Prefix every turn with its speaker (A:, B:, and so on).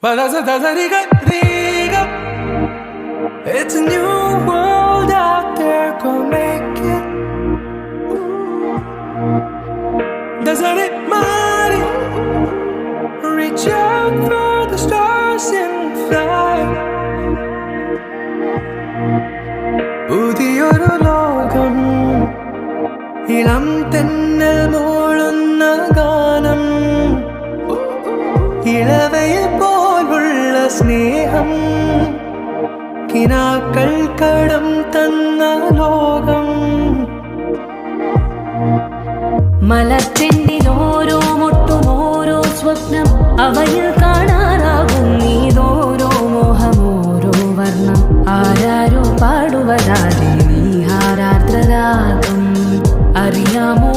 A: It's a new world out there, go make it. Doesn't it matter? Reach out for the stars and fly. പുതിയൊരു ലോകം, ഇളം തെന്നൽ മൂളുന്ന ഗാനം, ഇളവയിൽ പോലുള്ള സ്നേഹം, കിനാക്കൾ കടം തന്ന ലോകം.
B: മലർച്ചെണ്ടിൽ ഓരോ മുട്ടും ഓരോ സ്വപ്നം, അവയിൽ കാണാനാകും നീതോരോ മോഹം, ഓരോ വർണ്ണം. ആരാരോ പാടുവരാതെ നീ ഹാരാർദ്രരാഗം അറിയാമോ?